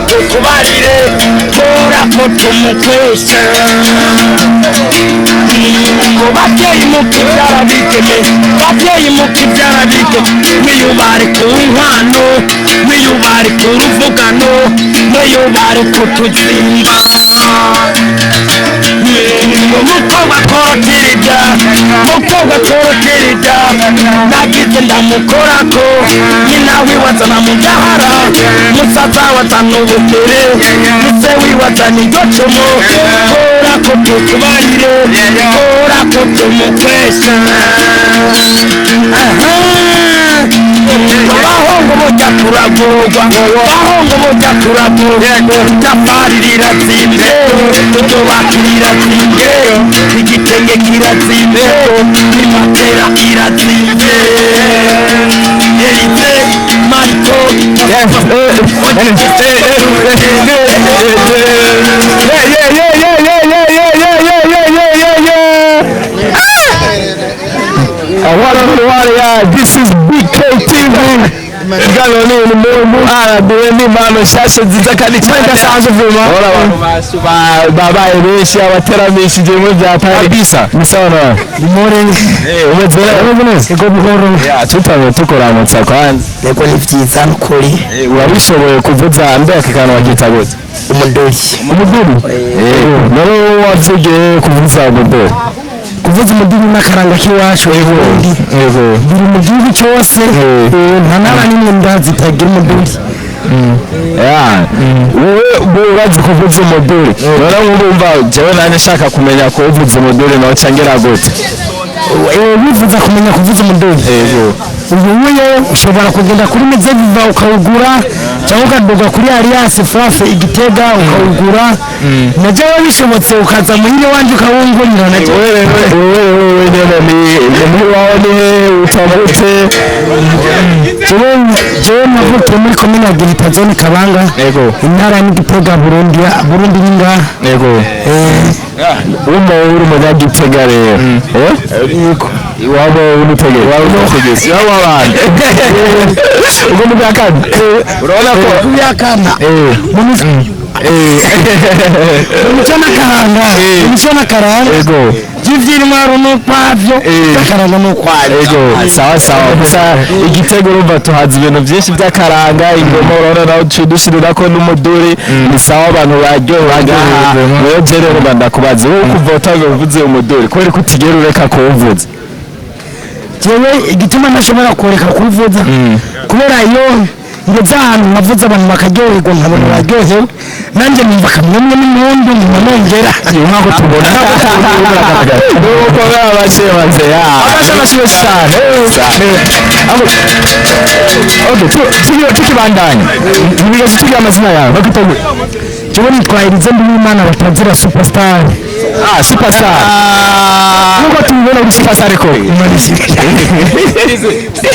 tukubarire kora ko tumukwesha babyeyi mukibyara bigeme babyeyi mukibyara bigeme mwiyubare ku nkwano mwiyubare ku ruvugano mwiyubare ku tuzimba mukobwa korotirida mukobwa korotirida nagize ndamukorako nyina wiwazana mudahara musaza wazana ubukere muse wiwazana iryocomo kora ko tukubarire kora ko tumukwesha bahongo boja turagorwa bahongo boja turagorwa itafari rirazimbe utobaki rirazimbe igitenge kirazimbe imatera irazimbe Elize Marco This is BKTV. Galoni ni mungu aradueni mama shashe nziza kandi cyane sanze vuma ora abantu basuba babaye benshi abateramishije mu bya kabisa misana morning umezera umeze ko buhoro ya tutawe tukoramutsa kwanza leko nivyiza nkuri urabishoboye kuvuza mbe akikana wagitagoze umuduri naro wavuge kuvuza umuduri kuvuza umuduri n'akaranga kiwacu yego biri mu gihugu cyose nta n'abanini ndazitagira umuduri wowe urazi kuvuza umuduri nora ngumva jewe nanye shaka kumenya ko uvuza umuduri nawe cyangera gute wifuza kumenya kuvuza umuduri yego ubuye ushobora kugenda kuri Mezeviva ukawugura cyangwa ukaduga kuri Alliance Fafe Igitega ukawugura naje wabishobotse ukaza muri wanje ukawungurira naje wewe ni waone utamute jewe navuye muri commune ya Gitazoni Kabanga yego intara ni Gitega Burundi ninga yego uri mu Gitega rero yego iwabo unutegeye iwabo abantu ubwo mu byakana urabona ko byakana umucana karanga yego jivyiri maro no kwavyo karanga no kwavyo yego sawa gusa Igitego urumva tuhaza ibintu byinshi by'akaranga ingoma urabona naho dushirira ko n'umuduri ni sawa abantu baryohaga wewe rero bandakubaza wowe kuva utavuze umuduri kubera ko utigera ureka kuwuvuza jewe igituma ntashobora kureka kuvuza kubera iyo ngeze ahantu navuze abantu bakaryoherwa nkabona baryohewe nanjye numva kamwe n'impundu nongera nk'aho tubona nuko babashebanze abashabashiwe cyane tukibandanya nibigeze tugira amazina yawe bakitago jewe nitwahirize Nduwimana Batazira Superstar superstar nuko tubibona uri superstar ko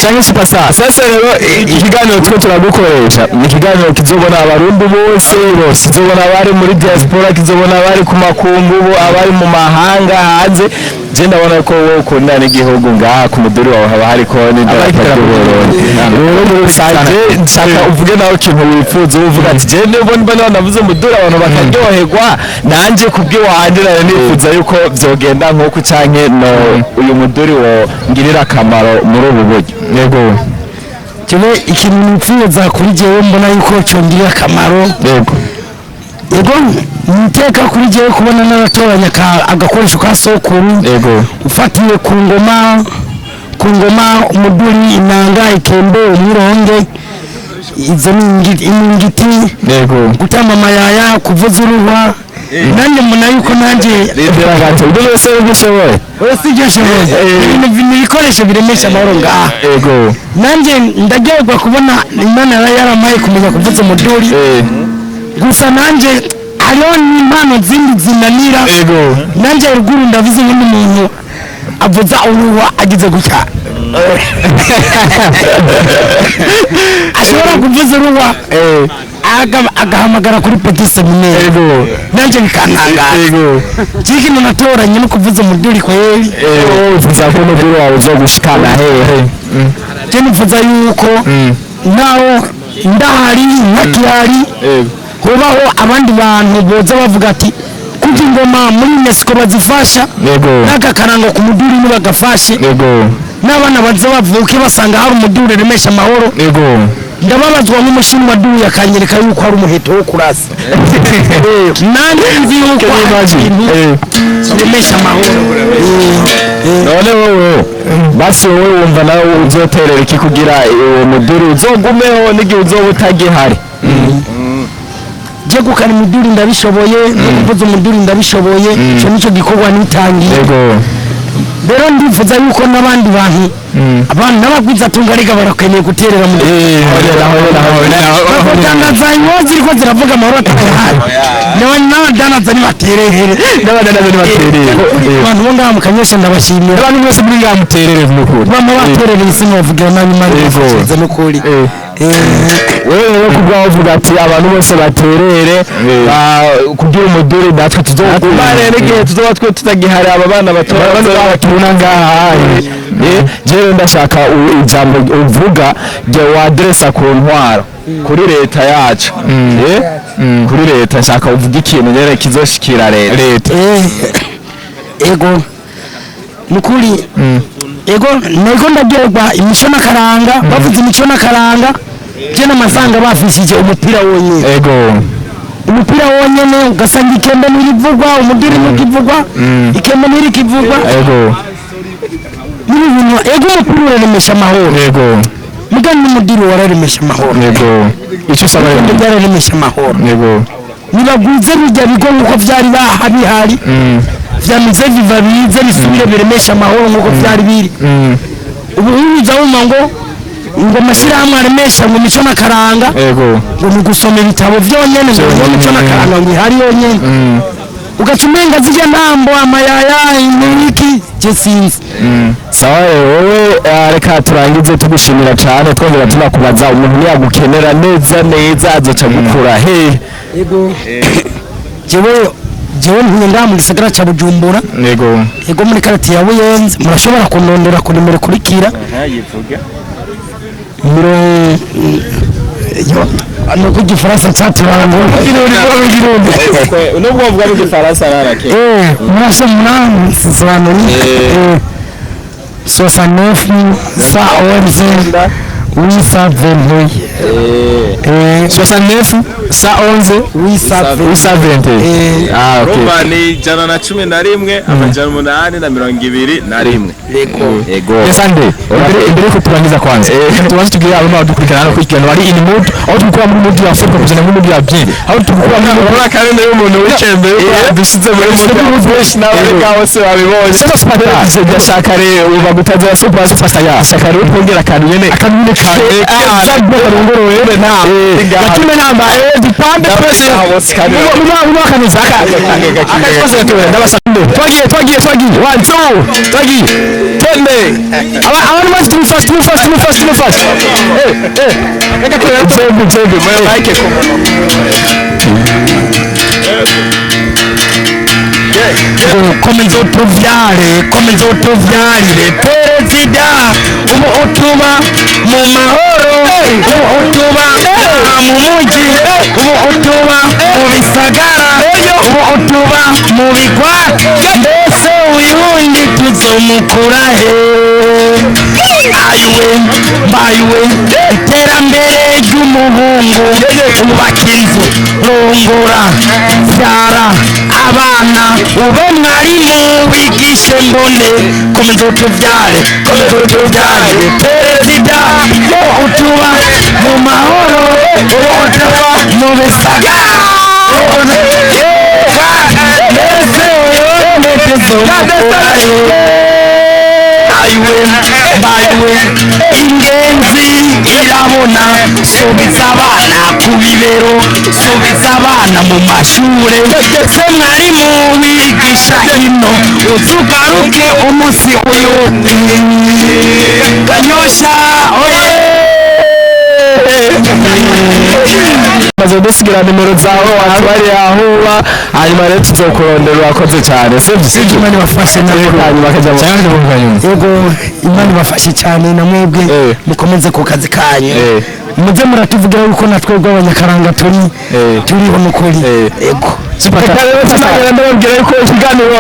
cyangwa superstar sasa rero ikiganiro twe turagukoresha ni ikiganiro kizobona abarundi bose kizobona abari muri diaspora kizobona abari ku makungu abari mu mahanga hanze je ndabona ko wowe ukunda n'igihugu ngaha ku muduri wawe haba hariko n'indarapo nshaka uvuge nawe ikintu wifuza uvuga ati je mbona navuze umuduri abantu bakaryoherwa nanje kubw'iwanje nifuza yuko byogenda nk'uko canke no uyu muduri wo ngirira akamaro muri ubu buryo yego cyane ikintu nifuza kuri jewe mbona yuko cyongirira akamaro yego niteka kuri jewe kubona n'abatoranya agakoresho ka sokuru yego ufatiye ku ngoma umuduri inanga ikembe umwironge izo n'ingiti yego gutama amayaya kuvuza uruhwa nanjye mbona yuko nanjye biragato byose bishoboye ibintu ibikoresho biremesha amahoro ngaha yego nanjye ndagerwa kubona Imana yaramaye kumenya kuvuza umuduri gusa nanjye hariho n'impano zindi zinanira nanjye ruguru ndavuze nk'umuntu avuza uruwa agize gutya ashobora kuvuza uruwa agahamagara kuri petit seminaire nanjye bikantangaza ikintu natoranye no kuvuza umuduri kweli uvuza ko umuduri wawe uzo gushikana hehe je nifuza yuko nawo ndahari nakiyari hobaho abandi bantu boza bavuga ati kuko ingoma muri UNESCO bazifasha n'agakaranga ku muduri nibagafashe n'abana baza bavuke basanga hari umuduri remesha amahoro ndababazwa nk'umushinwa duye akanyereka yuko hari umuheto wo kurasa nanjye nzi yuko remesha amahoro none wowe basi wowe wumva nawe uzoterera iki kugira uwo muduri uzogumeho n'igihe uzoba utagihari je gukana umuduri ndabishoboye no kuvuza umuduri ndabishoboye cyo nico gikorwa nitangiye rero ndifuza yuko n'abandi bantu abantu n'abagwiza tungariga barakeneye guterera mu batangaza inkozi ziriko ziravuga amahoro atahari n'abadanaza nibaterere abantu bo ngaha mu Kanyosha ndabashimira abantu bose muri ngaha muterere n'ukuri bama baterere isi bavugira nabi mari bafite n'ukuri wewe kubwaho uvuga ati abantu bose baterere kugira umuduri natwe tuzokubare n'igihe tuzoba twe tutagihari aba bana batubona ngaha jewe ndashaka ijambo uvuga je wadressa ku ntwaro kuri leta yacu kuri leta nshaka uvuga ikintu nyene kizoshikira leta ego nukuri ego nego ndagerwa imico n'akaranga bavuze imico n'akaranga je n'amazanga bafishije umupira wonyene umupira wonyene ugasanga ikembe nirivugwa umudiri nirivugwa ikembe nirikivugwa ego umupira uraremesha amahoro mugani n'umudiri wararemesha amahoro icyo usaba byararemesha amahoro nibagwize bijya bigo nkuko vyari bihari vyamize biva bize bisubire biremesha amahoro nkuko vyari biri ubu uza wumva ngo amashyirahamwe aremesha ngo imico n'akaranga ngo ni gusoma ibitabo vyonyene ngo imico n'akaranga ngo ihari yonyene ugaca umenga zirya ntambo amayaya iniki je sinzi sawa wowe reka turangize tugushimira cyane twongera tunakubaza umuntu yagukenera neza azoca gukura yego jewe ntinda mu gisagara ca Bujumbura yego muri karate ya Buyenzi murashobora kunondera ku nimero kurikira ano ku gifaransa cyaturango nubwo bavuga mu gifaransa rarake murashobora sobanura 69 ça 11 oui ça 20 69 ça 11 oui ça 20 ok Romani jana na 11 amajana 821 yego sande mbere ko turangiza kwanza tubanze tugira abo badukurikirana ko ikintu bari in mood aho tukura muri mood ya Afrika kuzana muri mood ya bien aho tukura muri mood ya kandi nayo umuntu w'ikembe dusize muri mood fresh nawe gaho se babibonye sasa spatara byashaka rero uba gutaza super ya shaka rero kongera kandi nyene akanune kare karongorowe na yatume namba dipande pese mu akaniza akakoze tuwe ndabasande twagiye 1 2 twagiye tende abantu bafite mufast reka twembe moyo like ko komeza utuvyarire perezida ubu utuba mu mahoro ubu utuba mu muji ubu utuba mu bisagara ubu utuba mu bigwati mbese uyundi tuzomukura bayiwe iterambere ry'umuhungu ubaka inzu rongora byara abana ube mwarimu wigishe mbone komeza utuvyare perezida utuba mu mahoro utuba mu bisagara mbese uyundi tuzomukura bayiwe ingenzi irabona subiza abana ku bibero subiza abana mu mashure se mwarimu wigisha hino uzugaruke umunsi uyu Kanyosha maze dusigira nimero zawe watwari ahuba hanyuma rero tuzokurondera urakoze cyane sivyo Imana bafashe hanyuma kaja yego Imana bafashe cyane na mwebwe mukomeze ku kazi kanyu muze muratuvugira yuko natwebwe abanyakaranga turiho mukuri ego Superstar rero tuzagenda ndababwira yuko ikiganiro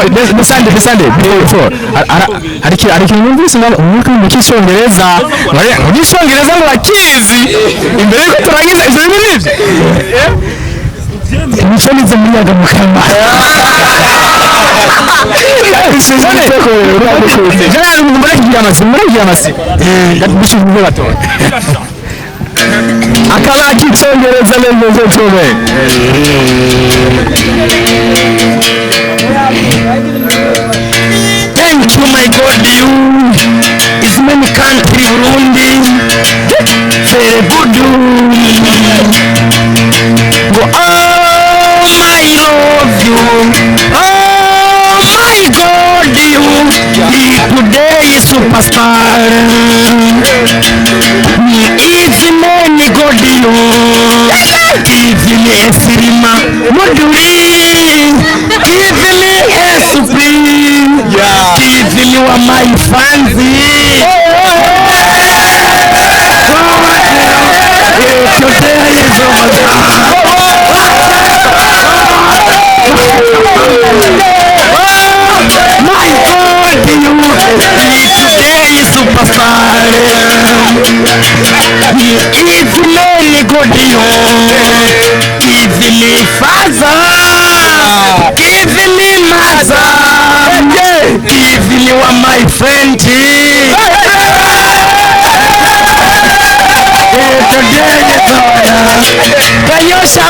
desande before hari ikintu numvise ngo umwuka mu cyongereza muri cyongereza ngo bakizi imbere yuko turangiza ivyo bintu nivyo imico nize munyaga mukama akaba kicyongereza neza cyane thank you my god you is many country Burundi very good go oh my love you oh my god you today is superstar it's many god you give me a cinema moduli give me a supreme give me one my fancy today is my god you today is superstar it's many god you give me father give me mother give me one my friend today is kanyosha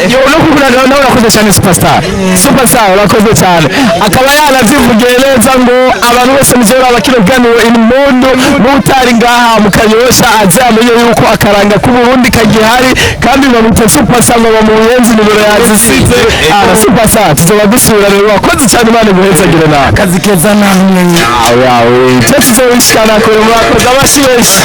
urakoze cyane Superstar urakoze cyane akaba yanavyivugiye neza ngo abantu bose muzora abakino ganiro impundu n'utari ngaha mu Kanyosha azamenye yuko akaranga ku Burundi kagihari kandi bamutse Superstar ngo bamuyenzi nimero yazisize Superstar tuzoba dusubira rero wakoze cyane Imana guhezagire nawe akazi keza namwe yawe tuzobishikana kure murakoze abashiweshi